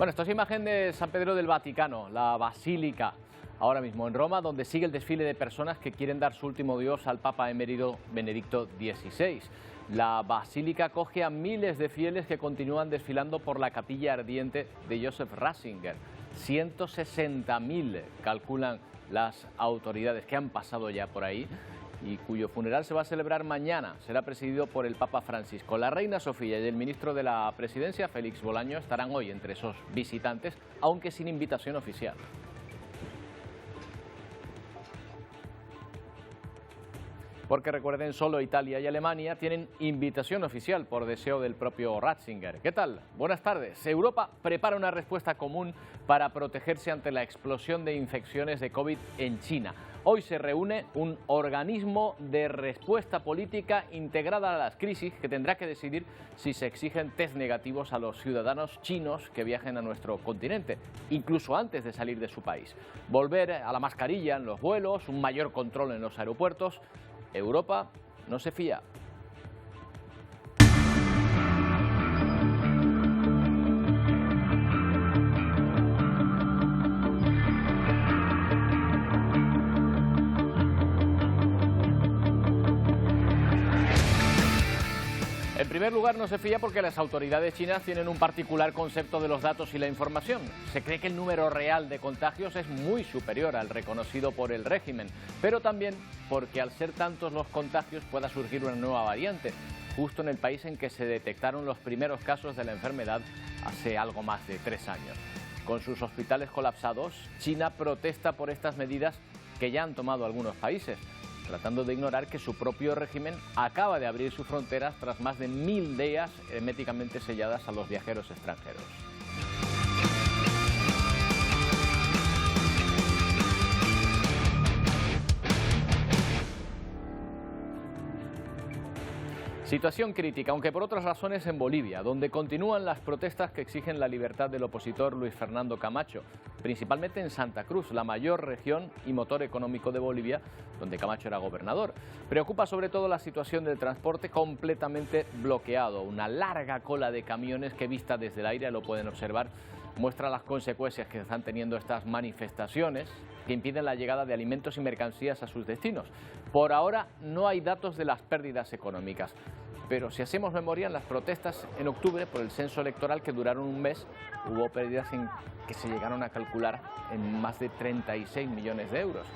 Bueno, esto es imagen de San Pedro del Vaticano, la Basílica, ahora mismo en Roma, donde sigue el desfile de personas que quieren dar su último adiós al Papa emérito Benedicto XVI. La Basílica acoge a miles de fieles que continúan desfilando por la capilla ardiente de Joseph Ratzinger. 160.000 calculan las autoridades que han pasado ya por ahí y cuyo funeral se va a celebrar mañana. Será presidido por el Papa Francisco. La reina Sofía y el ministro de la Presidencia, Félix Bolaño, estarán hoy entre esos visitantes, aunque sin invitación oficial. Porque recuerden, solo Italia y Alemania tienen invitación oficial por deseo del propio Ratzinger. ¿Qué tal? Buenas tardes. Europa prepara una respuesta común para protegerse ante la explosión de infecciones de COVID en China. Hoy se reúne un organismo de respuesta política integrada a las crisis que tendrá que decidir si se exigen test negativos a los ciudadanos chinos que viajen a nuestro continente, incluso antes de salir de su país. Volver a la mascarilla en los vuelos, un mayor control en los aeropuertos. Europa no se fía. En primer lugar, no se fía porque las autoridades chinas tienen un particular concepto de los datos y la información. Se cree que el número real de contagios es muy superior al reconocido por el régimen, pero también porque al ser tantos los contagios pueda surgir una nueva variante, justo en el país en que se detectaron los primeros casos de la enfermedad hace algo más de 3 años. Con sus hospitales colapsados, China protesta por estas medidas que ya han tomado algunos países, tratando de ignorar que su propio régimen acaba de abrir sus fronteras tras más de 1000 días herméticamente selladas a los viajeros extranjeros. Situación crítica, aunque por otras razones, en Bolivia, donde continúan las protestas que exigen la libertad del opositor Luis Fernando Camacho, principalmente en Santa Cruz, la mayor región y motor económico de Bolivia, donde Camacho era gobernador. Preocupa sobre todo la situación del transporte completamente bloqueado. Una larga cola de camiones que, vista desde el aire, lo pueden observar, muestra las consecuencias que están teniendo estas manifestaciones que impiden la llegada de alimentos y mercancías a sus destinos. Por ahora no hay datos de las pérdidas económicas, pero si hacemos memoria, en las protestas en octubre por el censo electoral, que duraron un mes, hubo pérdidas que se llegaron a calcular en más de 36 millones de euros.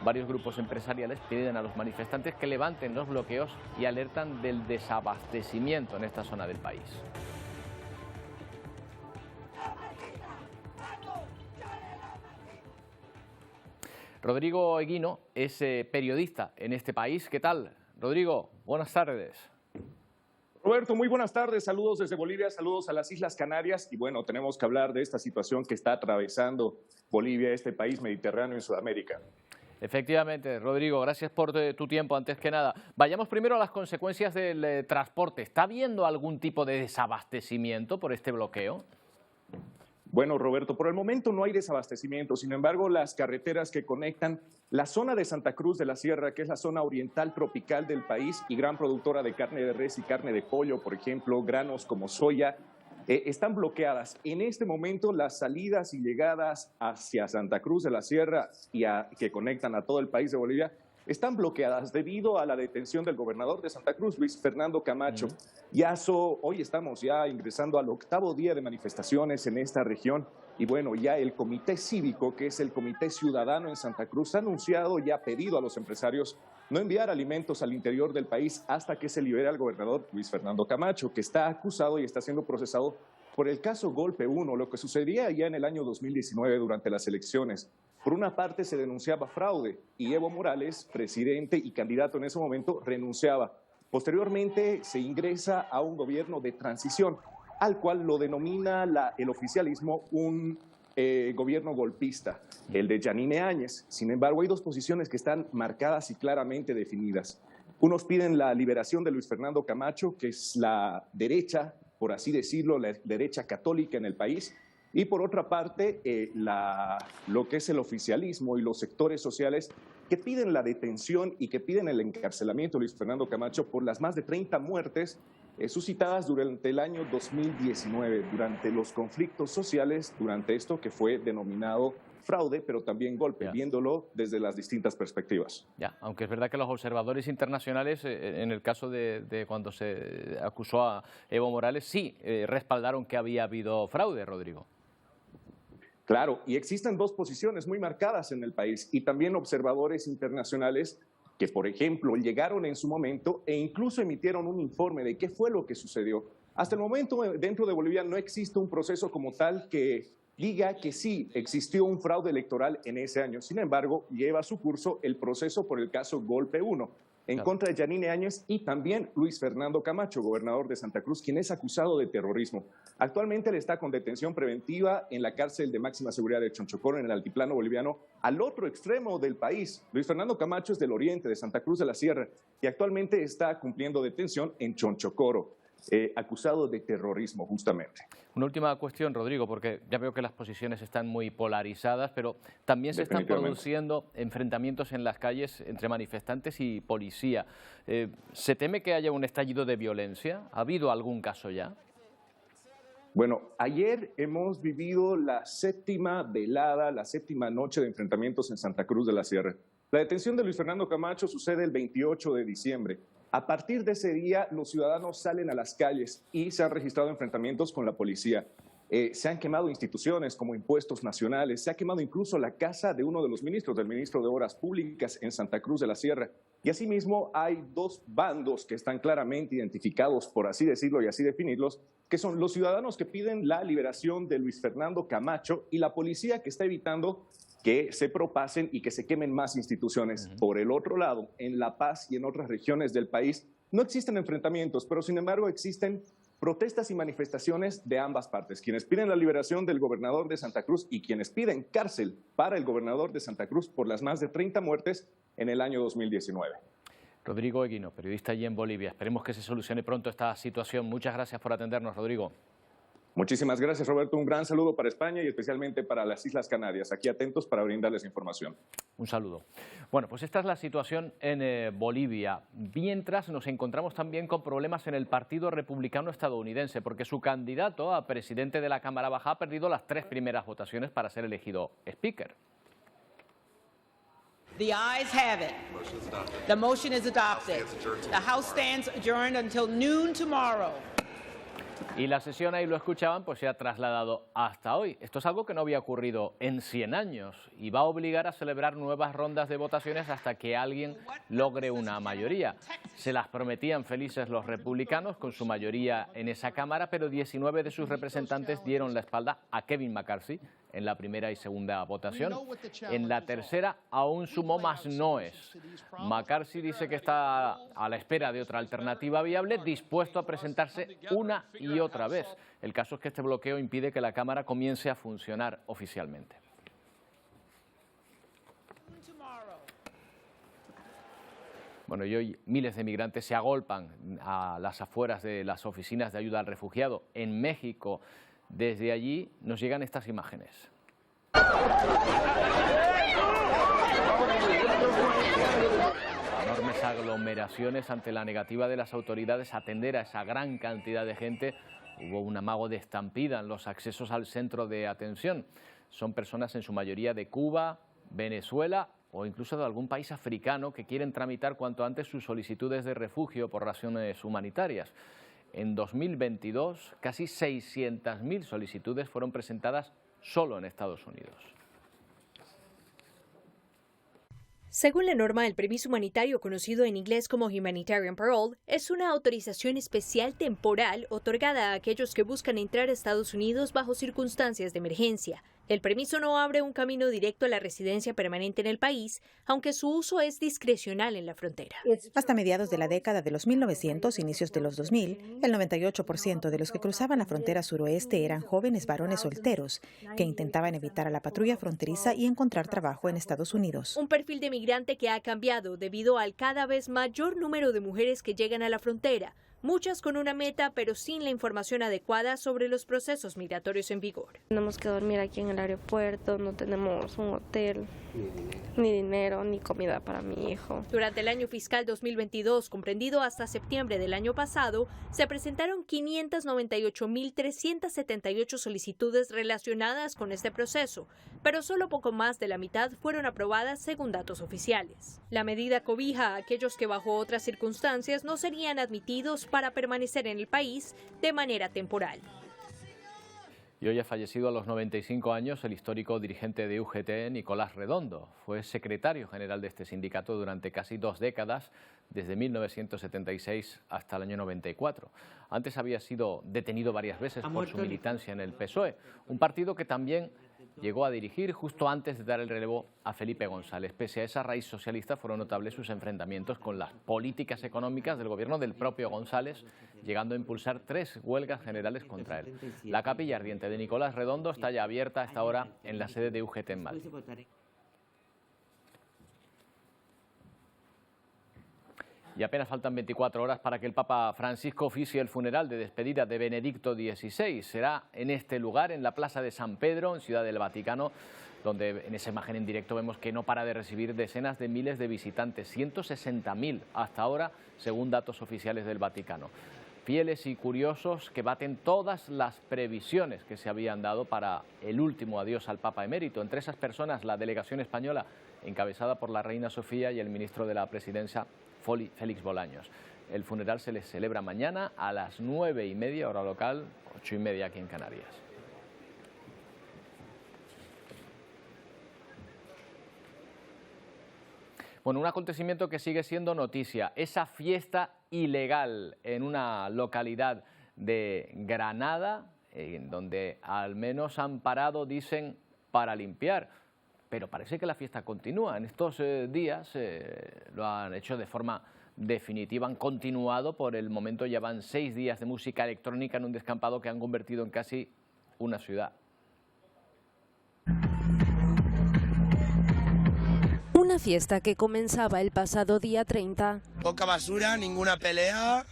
Varios grupos empresariales piden a los manifestantes que levanten los bloqueos y alertan del desabastecimiento en esta zona del país. Rodrigo Eguino es periodista en este país. ¿Qué tal, Rodrigo? Buenas tardes. Roberto, muy buenas tardes. Saludos desde Bolivia, saludos a las Islas Canarias. Y bueno, tenemos que hablar de esta situación que está atravesando Bolivia, este país mediterráneo en Sudamérica. Efectivamente, Rodrigo, gracias por tu tiempo. Antes que nada, vayamos primero a las consecuencias del transporte. ¿Está habiendo algún tipo de desabastecimiento por este bloqueo? Bueno, Roberto, por el momento no hay desabastecimiento. Sin embargo, las carreteras que conectan la zona de Santa Cruz de la Sierra, que es la zona oriental tropical del país y gran productora de carne de res y carne de pollo, por ejemplo, granos como soya, están bloqueadas. En este momento, las salidas y llegadas hacia Santa Cruz de la Sierra que conectan a todo el país de Bolivia están bloqueadas debido a la detención del gobernador de Santa Cruz, Luis Fernando Camacho. Hoy estamos ya ingresando al 8º día de manifestaciones en esta región. Y bueno, ya el Comité Cívico, que es el Comité Ciudadano en Santa Cruz, ha anunciado y ha pedido a los empresarios no enviar alimentos al interior del país hasta que se libere al gobernador Luis Fernando Camacho, que está acusado y está siendo procesado por el caso Golpe 1, lo que sucedía ya en el año 2019 durante las elecciones. Por una parte se denunciaba fraude y Evo Morales, presidente y candidato en ese momento, renunciaba. Posteriormente se ingresa a un gobierno de transición, al cual lo denomina el oficialismo un gobierno golpista, el de Yanine Áñez. Sin embargo, hay dos posiciones que están marcadas y claramente definidas. Unos piden la liberación de Luis Fernando Camacho, que es la derecha, por así decirlo, la derecha católica en el país, y por otra parte, lo que es el oficialismo y los sectores sociales que piden la detención y que piden el encarcelamiento de Luis Fernando Camacho por las más de 30 muertes suscitadas durante el año 2019, durante los conflictos sociales, durante esto que fue denominado fraude, pero también golpe, viéndolo desde las distintas perspectivas. Aunque es verdad que los observadores internacionales, en el caso de cuando se acusó a Evo Morales, sí respaldaron que había habido fraude, Rodrigo. Claro, y existen dos posiciones muy marcadas en el país y también observadores internacionales que, por ejemplo, llegaron en su momento e incluso emitieron un informe de qué fue lo que sucedió. Hasta el momento, dentro de Bolivia no existe un proceso como tal que diga que sí, existió un fraude electoral en ese año. Sin embargo, lleva su curso el proceso por el caso Golpe 1, en contra de Yanine Áñez y también Luis Fernando Camacho, gobernador de Santa Cruz, quien es acusado de terrorismo. Actualmente él está con detención preventiva en la cárcel de máxima seguridad de Chonchocoro, en el altiplano boliviano, al otro extremo del país. Luis Fernando Camacho es del oriente, de Santa Cruz de la Sierra, y actualmente está cumpliendo detención en Chonchocoro, acusado de terrorismo, justamente. Una última cuestión, Rodrigo, porque ya veo que las posiciones están muy polarizadas, pero también se están produciendo enfrentamientos en las calles entre manifestantes y policía. ¿Se teme que haya un estallido de violencia? ¿Ha habido algún caso ya? Bueno, ayer hemos vivido la séptima velada, la séptima noche de enfrentamientos en Santa Cruz de la Sierra. La detención de Luis Fernando Camacho sucede el 28 de diciembre. A partir de ese día, los ciudadanos salen a las calles y se han registrado enfrentamientos con la policía. Se han quemado instituciones como impuestos nacionales, se ha quemado incluso la casa de uno de los ministros, del ministro de Obras Públicas en Santa Cruz de la Sierra. Y asimismo hay dos bandos que están claramente identificados, por así decirlo y así definirlos, que son los ciudadanos que piden la liberación de Luis Fernando Camacho y la policía que está evitando que se propasen y que se quemen más instituciones. Por el otro lado, en La Paz y en otras regiones del país no existen enfrentamientos, pero sin embargo existen protestas y manifestaciones de ambas partes, quienes piden la liberación del gobernador de Santa Cruz y quienes piden cárcel para el gobernador de Santa Cruz por las más de 30 muertes en el año 2019. Rodrigo Eguino, periodista allí en Bolivia. Esperemos que se solucione pronto esta situación. Muchas gracias por atendernos, Rodrigo. Muchísimas gracias, Roberto. Un gran saludo para España y especialmente para las Islas Canarias. Aquí atentos para brindarles información. Un saludo. Bueno, pues esta es la situación en Bolivia. Mientras nos encontramos también con problemas en el Partido Republicano estadounidense, porque su candidato a presidente de la Cámara Baja ha perdido las 3 primeras votaciones para ser elegido Speaker. The ayes have it. The motion is adopted. The House stands adjourned until noon tomorrow. Y la sesión, ahí lo escuchaban, pues se ha trasladado hasta hoy. Esto es algo que no había ocurrido en 100 años y va a obligar a celebrar nuevas rondas de votaciones hasta que alguien logre una mayoría. Se las prometían felices los republicanos con su mayoría en esa Cámara, pero 19 de sus representantes dieron la espalda a Kevin McCarthy en la primera y segunda votación. En la tercera aún sumó más noes. McCarthy dice que está a la espera de otra alternativa viable, dispuesto a presentarse una y otra vez. El caso es que este bloqueo impide que la Cámara comience a funcionar oficialmente. Bueno, y hoy miles de migrantes se agolpan a las afueras de las oficinas de ayuda al refugiado en México. Desde allí nos llegan estas imágenes. Enormes aglomeraciones ante la negativa de las autoridades a atender a esa gran cantidad de gente. Hubo un amago de estampida en los accesos al centro de atención. Son personas en su mayoría de Cuba, Venezuela o incluso de algún país africano que quieren tramitar cuanto antes sus solicitudes de refugio por razones humanitarias. En 2022, casi 600.000 solicitudes fueron presentadas solo en Estados Unidos. Según la norma, el permiso humanitario, conocido en inglés como Humanitarian Parole, es una autorización especial temporal otorgada a aquellos que buscan entrar a Estados Unidos bajo circunstancias de emergencia. El permiso no abre un camino directo a la residencia permanente en el país, aunque su uso es discrecional en la frontera. Hasta mediados de la década de los 1900, inicios de los 2000, el 98% de los que cruzaban la frontera suroeste eran jóvenes varones solteros que intentaban evitar a la patrulla fronteriza y encontrar trabajo en Estados Unidos. Un perfil de migrante que ha cambiado debido al cada vez mayor número de mujeres que llegan a la frontera, muchas con una meta pero sin la información adecuada sobre los procesos migratorios en vigor. Tenemos que dormir aquí en el aeropuerto, no tenemos un hotel, ni dinero, ni comida para mi hijo. Durante el año fiscal 2022, comprendido hasta septiembre del año pasado, se presentaron 598.378 solicitudes relacionadas con este proceso, pero solo poco más de la mitad fueron aprobadas según datos oficiales. La medida cobija a aquellos que bajo otras circunstancias no serían admitidos para permanecer en el país de manera temporal. Y hoy ha fallecido a los 95 años el histórico dirigente de UGT, Nicolás Redondo. Fue secretario general de este sindicato durante casi 2 décadas, desde 1976 hasta el año 94. Antes había sido detenido varias veces por su militancia en el PSOE, un partido que también llegó a dirigir justo antes de dar el relevo a Felipe González. Pese a esa raíz socialista, fueron notables sus enfrentamientos con las políticas económicas del gobierno del propio González, llegando a impulsar 3 huelgas generales contra él. La capilla ardiente de Nicolás Redondo está ya abierta a esta hora en la sede de UGT en Madrid. Y apenas faltan 24 horas para que el Papa Francisco oficie el funeral de despedida de Benedicto XVI. Será en este lugar, en la Plaza de San Pedro, en Ciudad del Vaticano, donde en esa imagen en directo vemos que no para de recibir decenas de miles de visitantes, 160.000 hasta ahora, según datos oficiales del Vaticano. Fieles y curiosos que baten todas las previsiones que se habían dado para el último adiós al Papa emérito. Entre esas personas, la delegación española, encabezada por la reina Sofía y el ministro de la Presidencia, Félix Bolaños. El funeral se les celebra mañana a las 9:30 hora local, 8:30 aquí en Canarias. Bueno, un acontecimiento que sigue siendo noticia, esa fiesta ilegal en una localidad de Granada, en donde al menos han parado, dicen, para limpiar. Pero parece que la fiesta continúa. En estos días lo han hecho de forma definitiva, han continuado. Por el momento ya van 6 días de música electrónica en un descampado que han convertido en casi una ciudad. Una fiesta que comenzaba el pasado día 30. Poca basura, ninguna pelea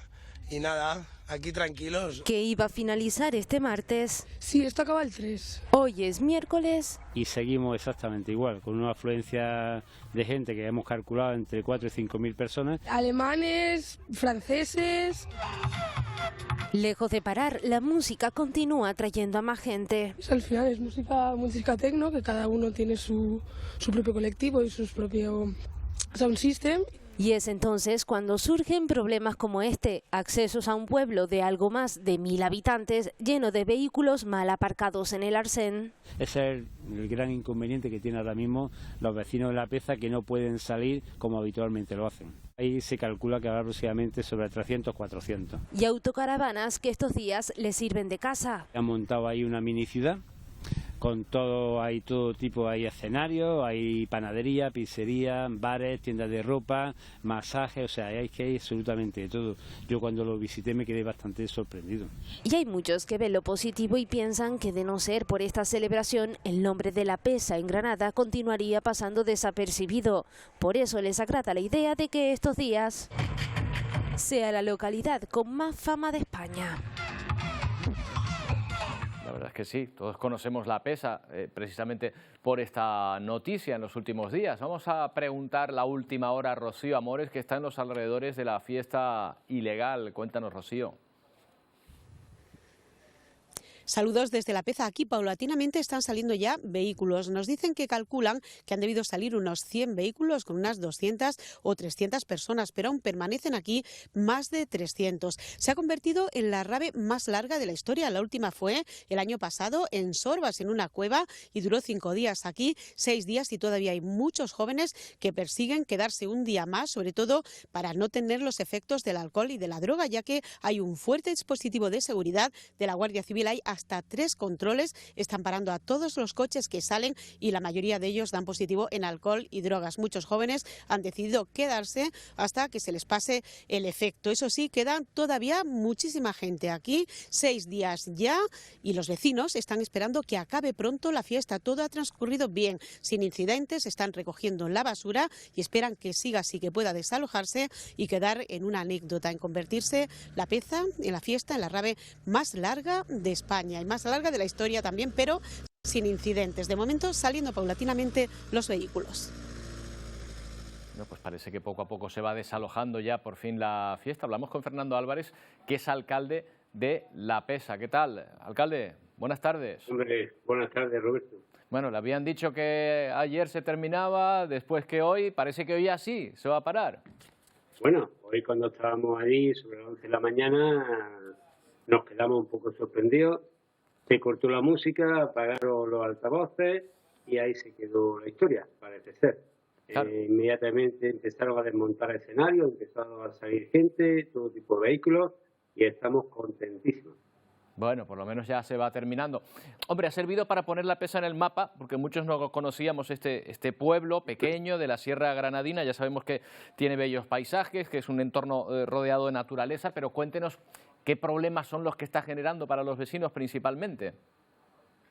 y nada, aquí tranquilos. Que iba a finalizar este martes. Sí, esto acaba el 3. Hoy es miércoles. Y seguimos exactamente igual, con una afluencia de gente que hemos calculado entre 4 y 5.000 personas. Alemanes, franceses. Lejos de parar, la música continúa atrayendo a más gente. Al final es música techno, que cada uno tiene su propio colectivo y su propio sound system. Y es entonces cuando surgen problemas como este, accesos a un pueblo de algo más de 1.000 habitantes lleno de vehículos mal aparcados en el Arsén. Ese es el gran inconveniente que tienen ahora mismo los vecinos de La Peza, que no pueden salir como habitualmente lo hacen. Ahí se calcula que habrá aproximadamente sobre 300 o 400. Y autocaravanas que estos días les sirven de casa. Han montado ahí una mini ciudad. Con todo, hay todo tipo, hay escenarios, hay panadería, pizzería, bares, tiendas de ropa, masajes, o sea, hay absolutamente de todo. Yo cuando lo visité me quedé bastante sorprendido. Y hay muchos que ven lo positivo y piensan que de no ser por esta celebración, el nombre de La Peza en Granada continuaría pasando desapercibido. Por eso les agrada la idea de que estos días sea la localidad con más fama de España. La verdad es que sí, todos conocemos La Peza precisamente por esta noticia en los últimos días. Vamos a preguntar la última hora a Rocío Amores, que está en los alrededores de la fiesta ilegal. Cuéntanos, Rocío. Saludos desde La Peza. Aquí paulatinamente están saliendo ya vehículos. Nos dicen que calculan que han debido salir unos 100 vehículos con unas 200 o 300 personas, pero aún permanecen aquí más de 300. Se ha convertido en la rave más larga de la historia. La última fue el año pasado en Sorbas, en una cueva, y duró 5 días. Aquí 6 días y todavía hay muchos jóvenes que persiguen quedarse un día más, sobre todo para no tener los efectos del alcohol y de la droga, ya que hay un fuerte dispositivo de seguridad de la Guardia Civil. Hay hasta 3 controles, están parando a todos los coches que salen y la mayoría de ellos dan positivo en alcohol y drogas. Muchos jóvenes han decidido quedarse hasta que se les pase el efecto. Eso sí, queda todavía muchísima gente aquí, 6 días ya, y los vecinos están esperando que acabe pronto la fiesta. Todo ha transcurrido bien, sin incidentes, están recogiendo la basura y esperan que siga así, que pueda desalojarse y quedar en una anécdota, en convertirse la Peza en la fiesta, en la rave más larga de España y más larga de la historia también, pero sin incidentes. De momento saliendo paulatinamente los vehículos. Bueno, pues parece que poco a poco se va desalojando ya por fin la fiesta. Hablamos con Fernando Álvarez, que es alcalde de La Peza. ¿Qué tal, alcalde? Buenas tardes. Hombre, buenas tardes, Roberto. Bueno, le habían dicho que ayer se terminaba, después que hoy, parece que hoy ya sí, se va a parar. Bueno, hoy cuando estábamos allí sobre las 11 de la mañana nos quedamos un poco sorprendidos. Se cortó la música, apagaron los altavoces y ahí se quedó la historia, parece ser. Claro. Inmediatamente empezaron a desmontar el escenario, empezaron a salir gente, todo tipo de vehículos y estamos contentísimos. Bueno, por lo menos ya se va terminando. Hombre, ha servido para poner La Peza en el mapa, porque muchos no conocíamos este pueblo pequeño de la Sierra Granadina. Ya sabemos que tiene bellos paisajes, que es un entorno rodeado de naturaleza, pero cuéntenos qué problemas son los que está generando para los vecinos principalmente.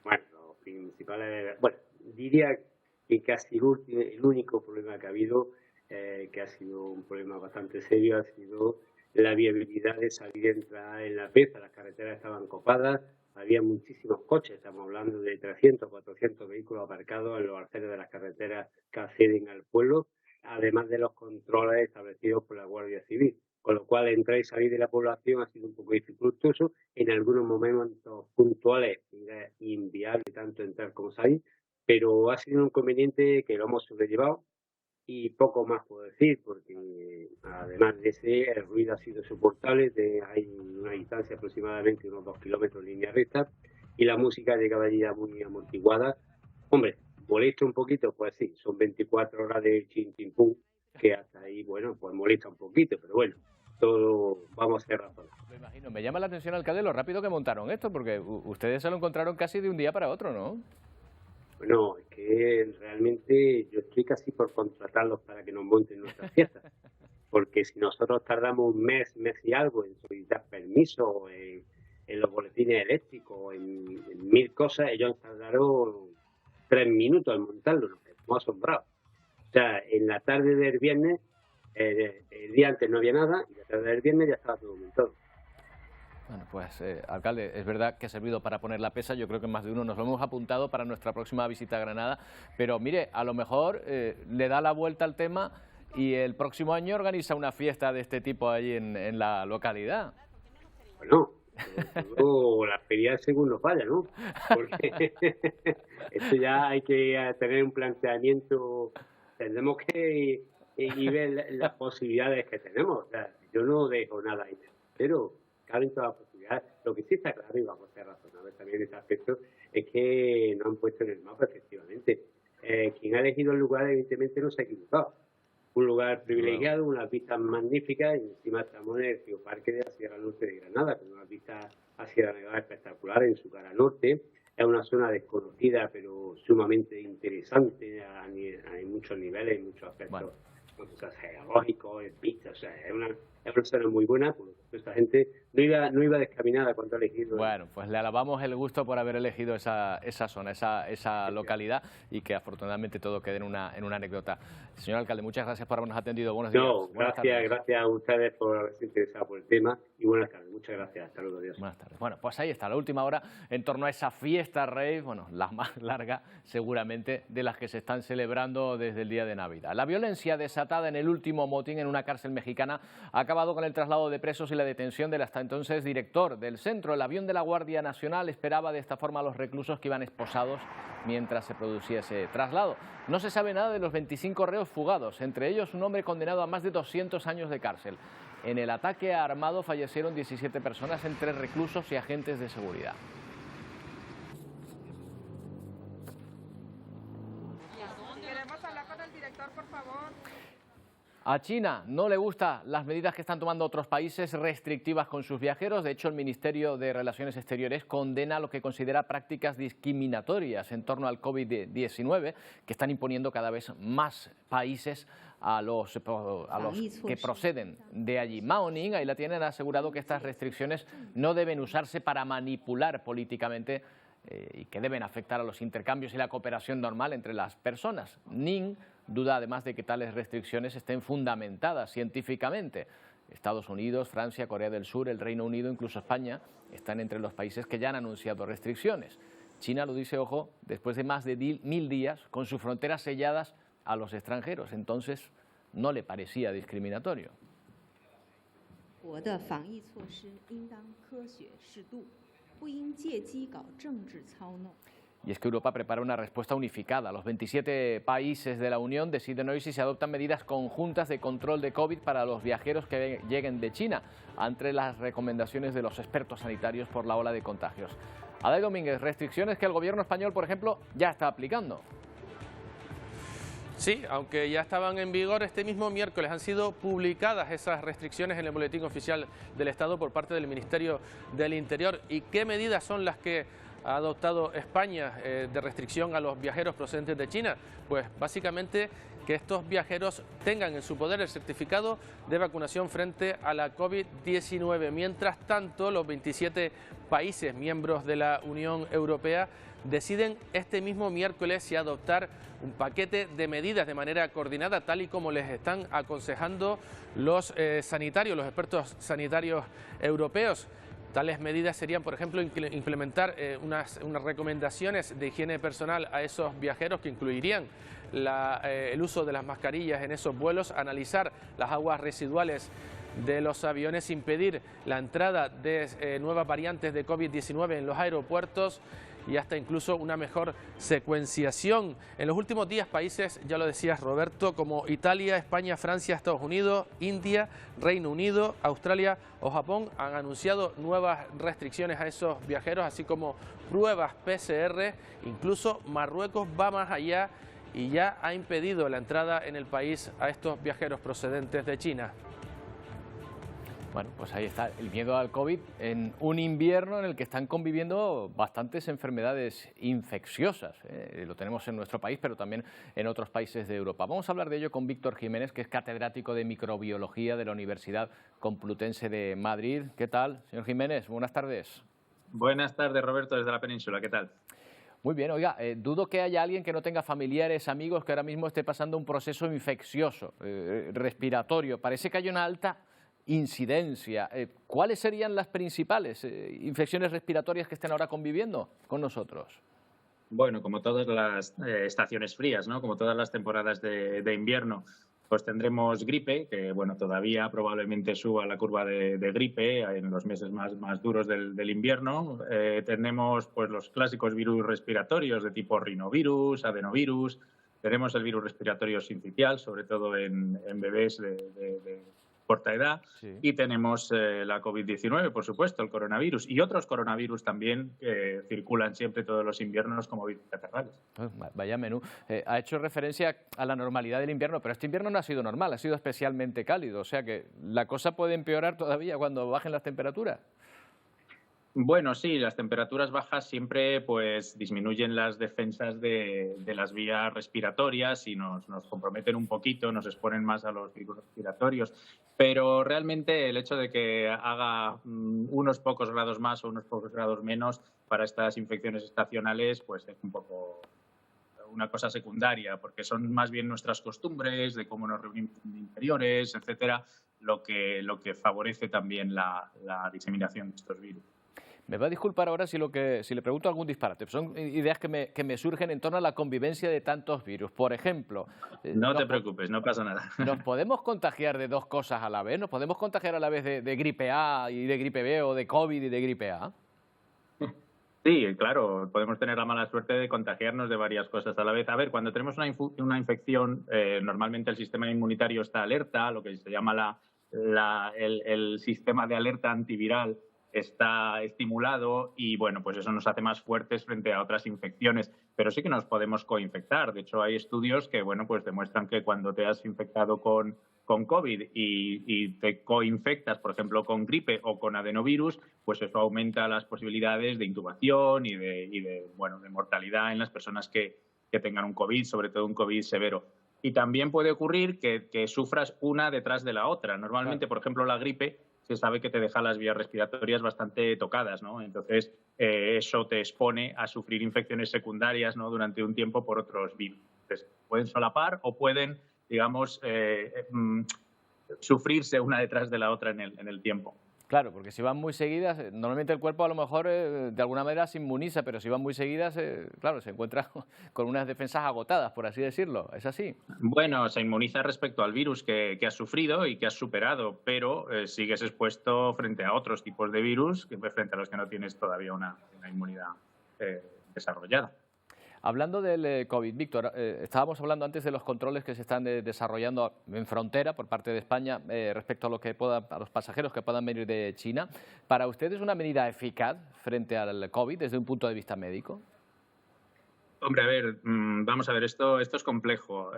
Bueno, los principales, bueno, diría que casi el único problema que ha habido, que ha sido un problema bastante serio, ha sido la viabilidad de salir y entrar en La Peza. Las carreteras estaban copadas, había muchísimos coches, estamos hablando de 300, 400 vehículos aparcados en los arcenes de las carreteras que acceden al pueblo, además de los controles establecidos por la Guardia Civil, con lo cual entrar y salir de la población ha sido un poco dificultoso, en algunos momentos puntuales era inviable tanto entrar como salir, pero ha sido un inconveniente que lo hemos sobrellevado. Y poco más puedo decir, porque además de ese, el ruido ha sido soportable, hay una distancia aproximadamente unos 2 kilómetros en línea recta, y la música llegaba ya muy amortiguada. Hombre, molesta un poquito, pues sí, son 24 horas de chin chin pum, que hasta ahí, bueno, pues molesta un poquito, pero bueno, todo vamos a ser razonables. Me imagino, me llama la atención, alcalde, lo rápido que montaron esto, porque ustedes se lo encontraron casi de un día para otro, ¿no? Bueno, es que realmente yo estoy casi por contratarlos para que nos monten nuestras fiestas, porque si nosotros tardamos un mes y algo en solicitar permiso, en los boletines eléctricos, en 1000 cosas, ellos tardaron 3 minutos en montarlo, nos hemos asombrado. O sea, en la tarde del viernes, el día antes no había nada, y la tarde del viernes ya estaba todo montado. Bueno, pues, alcalde, es verdad que ha servido para poner La Peza. Yo creo que más de uno nos lo hemos apuntado para nuestra próxima visita a Granada. Pero mire, a lo mejor le da la vuelta al tema y el próximo año organiza una fiesta de este tipo allí en la localidad. Bueno, la feria según nos vaya, ¿no? Porque esto ya hay que tener un planteamiento, tendremos que ver las posibilidades que tenemos. O sea, yo no dejo nada ahí, pero caben todas las posibilidades. Lo que sí está claro, y vamos a ser razonables también en ese aspecto, es que no han puesto en el mapa, efectivamente. Quien ha elegido el lugar, evidentemente, no se ha equivocado. Un lugar privilegiado, unas vistas magníficas, y encima estamos en el geoparque de la Sierra Norte de Granada, con unas vistas a Sierra Nevada espectaculares en su cara norte. Es una zona desconocida, pero sumamente interesante en muchos niveles, en muchos aspectos. Bueno. Geológicos, en pistas, o sea, es una zona muy buena, pues esta gente no iba descaminada cuando ha elegido. Bueno, pues le alabamos el gusto por haber elegido esa zona, esa localidad, y que afortunadamente todo quede en una anécdota. Señor alcalde, muchas gracias por habernos atendido. Buenos días. Gracias a ustedes por haberse interesado por el tema, y buenas tardes. Muchas gracias. Hasta luego. Adiós. Buenas tardes. Bueno, pues ahí está, la última hora en torno a esa fiesta rave, bueno, la más larga seguramente de las que se están celebrando desde el día de Navidad. La violencia desatada en el último motín en una cárcel mexicana ha acabado con el traslado de presos y la detención del hasta entonces director del centro. El avión de la Guardia Nacional esperaba de esta forma a los reclusos que iban esposados mientras se producía ese traslado. No se sabe nada de los 25 reos fugados, entre ellos un hombre condenado a más de 200 años de cárcel. En el ataque armado fallecieron 17 personas, entre reclusos y agentes de seguridad. Queremos hablar con el director, por favor. A China no le gustan las medidas que están tomando otros países restrictivas con sus viajeros. De hecho, el Ministerio de Relaciones Exteriores condena lo que considera prácticas discriminatorias en torno al COVID-19 que están imponiendo cada vez más países a los que proceden de allí. Mao Ning, ahí la tienen, ha asegurado que estas restricciones no deben usarse para manipular políticamente y que deben afectar a los intercambios y la cooperación normal entre las personas. Ning duda además de que tales restricciones estén fundamentadas científicamente. Estados Unidos, Francia, Corea del Sur, el Reino Unido, incluso España, están entre los países que ya han anunciado restricciones. China lo dice, ojo, después de más de 1000 días con sus fronteras selladas a los extranjeros. Entonces, no le parecía discriminatorio. Y es que Europa prepara una respuesta unificada. Los 27 países de la Unión deciden hoy si se adoptan medidas conjuntas de control de COVID para los viajeros que lleguen de China, ante las recomendaciones de los expertos sanitarios por la ola de contagios. Adai Domínguez, restricciones que el gobierno español, por ejemplo, ya está aplicando. Sí, aunque ya estaban en vigor, este mismo miércoles han sido publicadas esas restricciones en el Boletín Oficial del Estado por parte del Ministerio del Interior. ¿Y qué medidas son las que ha adoptado España de restricción a los viajeros procedentes de China? Pues básicamente que estos viajeros tengan en su poder el certificado de vacunación frente a la COVID-19. Mientras tanto, los 27 países miembros de la Unión Europea deciden este mismo miércoles si adoptar un paquete de medidas de manera coordinada, tal y como les están aconsejando los sanitarios, los expertos sanitarios europeos. Tales medidas serían, por ejemplo, implementar unas recomendaciones de higiene personal a esos viajeros que incluirían el uso de las mascarillas en esos vuelos, analizar las aguas residuales de los aviones, impedir la entrada de nuevas variantes de COVID-19 en los aeropuertos y hasta incluso una mejor secuenciación. En los últimos días, países, ya lo decías Roberto, como Italia, España, Francia, Estados Unidos, India, Reino Unido, Australia o Japón han anunciado nuevas restricciones a esos viajeros, así como pruebas PCR. Incluso Marruecos va más allá y ya ha impedido la entrada en el país a estos viajeros procedentes de China. Bueno, pues ahí está el miedo al COVID en un invierno en el que están conviviendo bastantes enfermedades infecciosas. Lo tenemos en nuestro país, pero también en otros países de Europa. Vamos a hablar de ello con Víctor Jiménez, que es catedrático de microbiología de la Universidad Complutense de Madrid. ¿Qué tal, señor Jiménez? Buenas tardes. Buenas tardes, Roberto, desde la península. ¿Qué tal? Muy bien, oiga, dudo que haya alguien que no tenga familiares, amigos, que ahora mismo esté pasando un proceso infeccioso, respiratorio. Parece que hay una alta incidencia. ¿Cuáles serían las principales infecciones respiratorias que estén ahora conviviendo con nosotros? Bueno, como todas las estaciones frías, ¿no? Como todas las temporadas de invierno, pues tendremos gripe, que bueno, todavía probablemente suba la curva de gripe en los meses más duros del invierno. Tenemos pues los clásicos virus respiratorios de tipo rinovirus, adenovirus. Tenemos el virus respiratorio sincitial, sobre todo en bebés de corta edad, sí. Y tenemos la COVID-19, por supuesto, el coronavirus, y otros coronavirus también que circulan siempre todos los inviernos como virus catarrales. Vaya menú. Ha hecho referencia a la normalidad del invierno, pero este invierno no ha sido normal, ha sido especialmente cálido, o sea que la cosa puede empeorar todavía cuando bajen las temperaturas. Bueno, sí, las temperaturas bajas siempre pues disminuyen las defensas de las vías respiratorias y nos comprometen un poquito, nos exponen más a los virus respiratorios, pero realmente el hecho de que haga unos pocos grados más o unos pocos grados menos para estas infecciones estacionales pues es un poco una cosa secundaria, porque son más bien nuestras costumbres, de cómo nos reunimos en interiores, etcétera, lo que favorece también la diseminación de estos virus. Me va a disculpar ahora si le pregunto algún disparate. Son ideas que me surgen en torno a la convivencia de tantos virus. Por ejemplo... No te preocupes, no pasa nada. ¿Nos podemos contagiar de dos cosas a la vez? ¿Nos podemos contagiar a la vez de gripe A y de gripe B o de COVID y de gripe A? Sí, claro. Podemos tener la mala suerte de contagiarnos de varias cosas a la vez. A ver, cuando tenemos una infección, normalmente el sistema inmunitario está alerta, lo que se llama el sistema de alerta antiviral está estimulado y, bueno, pues eso nos hace más fuertes frente a otras infecciones. Pero sí que nos podemos coinfectar. De hecho, hay estudios que, bueno, pues demuestran que cuando te has infectado con COVID y te coinfectas, por ejemplo, con gripe o con adenovirus, pues eso aumenta las posibilidades de intubación y de mortalidad en las personas que tengan un COVID, sobre todo un COVID severo. Y también puede ocurrir que sufras una detrás de la otra. Normalmente, por ejemplo, la gripe se sabe que te deja las vías respiratorias bastante tocadas, ¿no? Entonces, eso te expone a sufrir infecciones secundarias, ¿no?, durante un tiempo por otros virus. Entonces, pueden solapar o pueden, digamos, sufrirse una detrás de la otra en el tiempo. Claro, porque si van muy seguidas, normalmente el cuerpo a lo mejor de alguna manera se inmuniza, pero si van muy seguidas, claro, se encuentra con unas defensas agotadas, por así decirlo. ¿Es así? Bueno, se inmuniza respecto al virus que has sufrido y que has superado, pero sigues expuesto frente a otros tipos de virus, frente a los que no tienes todavía una inmunidad desarrollada. Hablando del COVID, Víctor, estábamos hablando antes de los controles que se están desarrollando en frontera por parte de España respecto a a los pasajeros que puedan venir de China. ¿Para usted es una medida eficaz frente al COVID desde un punto de vista médico? Hombre, a ver, vamos a ver, esto es complejo.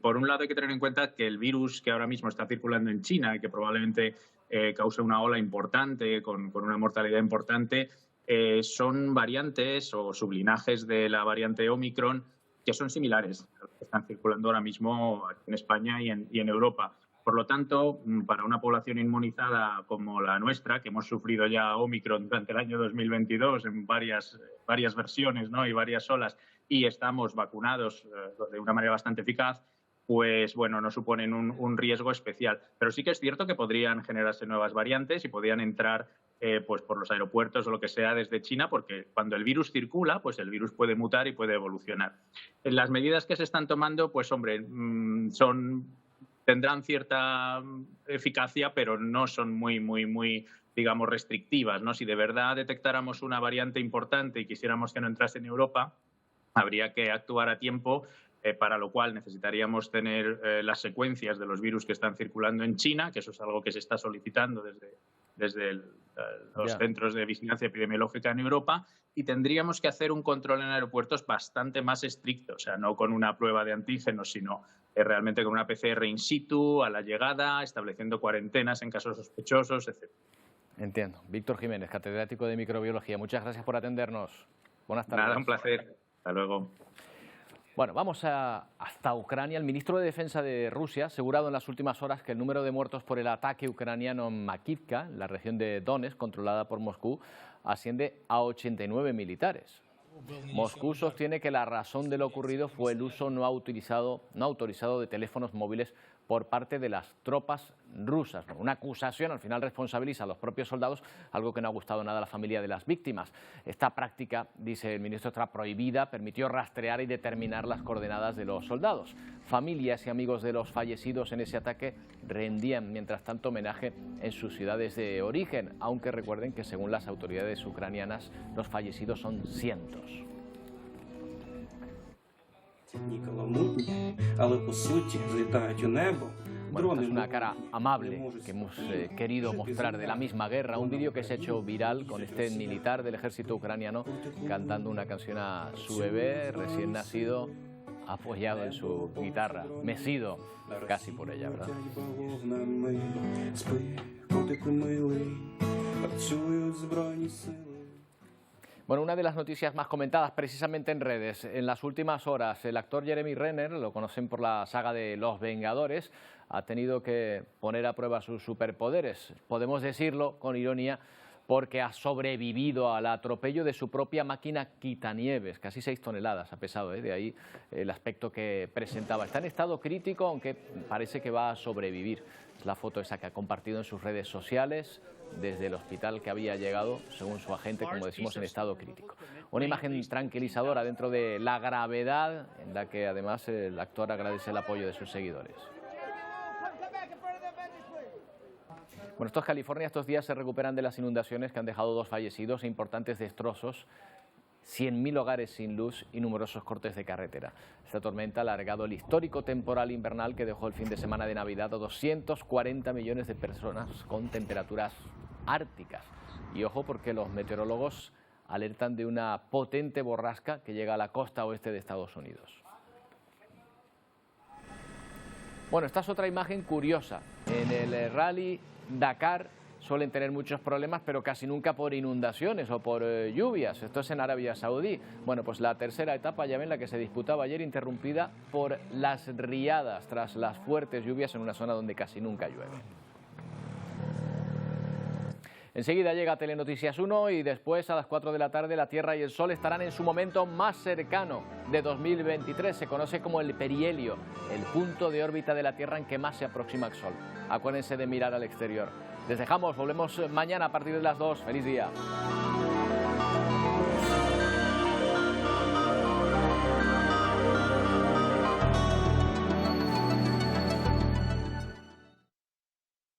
Por un lado hay que tener en cuenta que el virus que ahora mismo está circulando en China y que probablemente cause una ola importante, con una mortalidad importante, son variantes o sublinajes de la variante Omicron que son similares a los que están circulando ahora mismo en España y en Europa. Por lo tanto, para una población inmunizada como la nuestra, que hemos sufrido ya Omicron durante el año 2022 en varias versiones, ¿no?, y varias olas, y estamos vacunados de una manera bastante eficaz, pues bueno, no suponen un riesgo especial. Pero sí que es cierto que podrían generarse nuevas variantes y podrían entrar pues por los aeropuertos o lo que sea desde China, porque cuando el virus circula, pues el virus puede mutar y puede evolucionar. Las medidas que se están tomando, pues hombre, tendrán cierta eficacia, pero no son muy, digamos, restrictivas, ¿no? Si de verdad detectáramos una variante importante y quisiéramos que no entrase en Europa, habría que actuar a tiempo, para lo cual necesitaríamos tener las secuencias de los virus que están circulando en China, que eso es algo que se está solicitando desde los centros de vigilancia epidemiológica en Europa, y tendríamos que hacer un control en aeropuertos bastante más estricto, o sea, no con una prueba de antígenos, sino realmente con una PCR in situ a la llegada, estableciendo cuarentenas en casos sospechosos, etc. Entiendo. Víctor Jiménez, catedrático de microbiología. Muchas gracias por atendernos. Buenas tardes. Nada, un placer. Hasta luego. Bueno, vamos hasta Ucrania. El ministro de Defensa de Rusia ha asegurado en las últimas horas que el número de muertos por el ataque ucraniano en Makivka, en la región de Donetsk, controlada por Moscú, asciende a 89 militares. Moscú sostiene que la razón de lo ocurrido fue el uso no autorizado de teléfonos móviles por parte de las tropas rusas. Una acusación al final responsabiliza a los propios soldados, algo que no ha gustado nada a la familia de las víctimas. Esta práctica, dice el ministro, está prohibida, permitió rastrear y determinar las coordenadas de los soldados. Familias y amigos de los fallecidos en ese ataque rendían, mientras tanto, homenaje en sus ciudades de origen, aunque recuerden que según las autoridades ucranianas los fallecidos son cientos. Bueno, esta es una cara amable que hemos querido mostrar de la misma guerra. Un vídeo que se ha hecho viral con este militar del ejército ucraniano cantando una canción a su bebé recién nacido, apoyado en su guitarra, mecido casi por ella, ¿verdad? Bueno, una de las noticias más comentadas precisamente en redes en las últimas horas, el actor Jeremy Renner, lo conocen por la saga de Los Vengadores, ha tenido que poner a prueba sus superpoderes, podemos decirlo con ironía, porque ha sobrevivido al atropello de su propia máquina quitanieves, casi 6 toneladas ha pesado, de ahí el aspecto que presentaba. Está en estado crítico, aunque parece que va a sobrevivir. Es la foto esa que ha compartido en sus redes sociales desde el hospital que había llegado, según su agente, como decimos, en estado crítico. Una imagen tranquilizadora dentro de la gravedad, en la que además el actor agradece el apoyo de sus seguidores. Bueno, estos California estos días se recuperan de las inundaciones que han dejado 2 fallecidos e importantes destrozos, 100.000 hogares sin luz y numerosos cortes de carretera. Esta tormenta ha alargado el histórico temporal invernal que dejó el fin de semana de Navidad a 240 millones de personas con temperaturas árticas. Y ojo, porque los meteorólogos alertan de una potente borrasca que llega a la costa oeste de Estados Unidos. Bueno, esta es otra imagen curiosa. En el Rally Dakar suelen tener muchos problemas, pero casi nunca por inundaciones o por lluvias. Esto es en Arabia Saudí. Bueno, pues la tercera etapa, ya ven, la que se disputaba ayer, interrumpida por las riadas tras las fuertes lluvias en una zona donde casi nunca llueve. Enseguida llega Telenoticias 1 y después a las 4 de la tarde la Tierra y el Sol estarán en su momento más cercano de 2023. Se conoce como el perihelio, el punto de órbita de la Tierra en que más se aproxima al Sol. Acuérdense de mirar al exterior. Les dejamos, volvemos mañana a partir de las 2. ¡Feliz día!